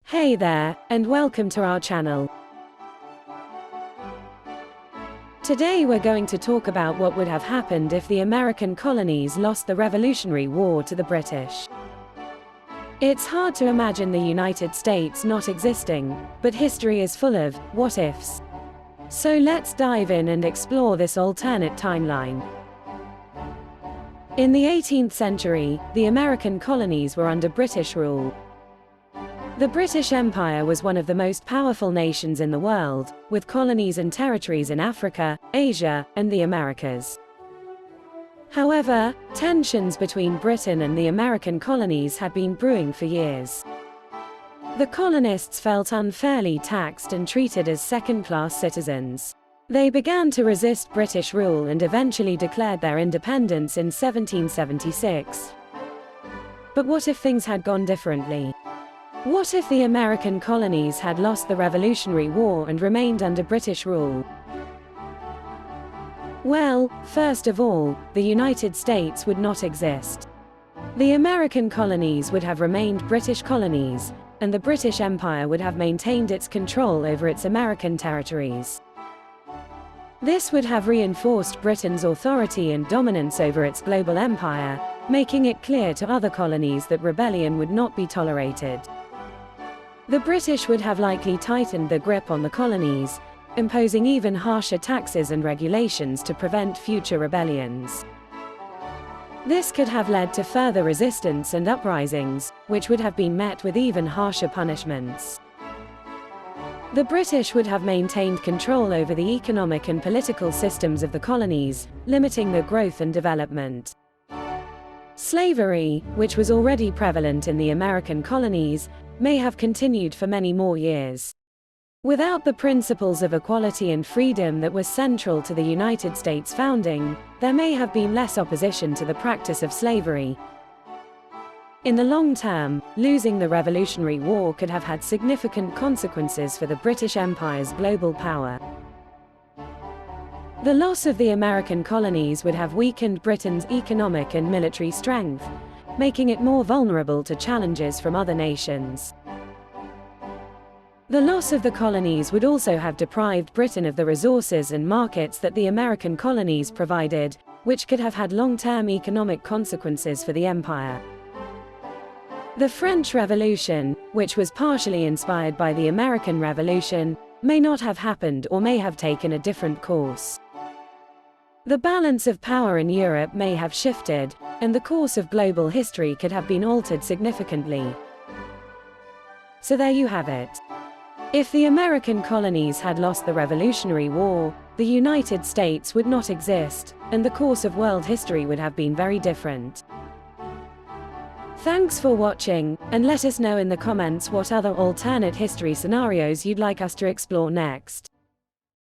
Hey there, and welcome to our channel. Today we're going to talk about what would have happened if the American colonies lost the Revolutionary War to the British. It's hard to imagine the United States not existing, but history is full of what-ifs. So let's dive in and explore this alternate timeline. In the 18th century, the American colonies were under British rule. The British Empire was one of the most powerful nations in the world, with colonies and territories in Africa, Asia, and the Americas. However, tensions between Britain and the American colonies had been brewing for years. The colonists felt unfairly taxed and treated as second-class citizens. They began to resist British rule and eventually declared their independence in 1776. But what if things had gone differently? What if the American colonies had lost the Revolutionary War and remained under British rule? Well, first of all, the United States would not exist. The American colonies would have remained British colonies, and the British Empire would have maintained its control over its American territories. This would have reinforced Britain's authority and dominance over its global empire, making it clear to other colonies that rebellion would not be tolerated. The British would have likely tightened the grip on the colonies, imposing even harsher taxes and regulations to prevent future rebellions. This could have led to further resistance and uprisings, which would have been met with even harsher punishments. The British would have maintained control over the economic and political systems of the colonies, limiting their growth and development. Slavery, which was already prevalent in the American colonies, may have continued for many more years. Without the principles of equality and freedom that were central to the United States founding, there may have been less opposition to the practice of slavery. In the long term, losing the Revolutionary War could have had significant consequences for the British Empire's global power. The loss of the American colonies would have weakened Britain's economic and military strength, making it more vulnerable to challenges from other nations. The loss of the colonies would also have deprived Britain of the resources and markets that the American colonies provided, which could have had long-term economic consequences for the empire. The French Revolution, which was partially inspired by the American Revolution, may not have happened or may have taken a different course. The balance of power in Europe may have shifted, and the course of global history could have been altered significantly. So there you have it. If the American colonies had lost the Revolutionary War, the United States would not exist, and the course of world history would have been very different. Thanks for watching, and let us know in the comments what other alternate history scenarios you'd like us to explore next.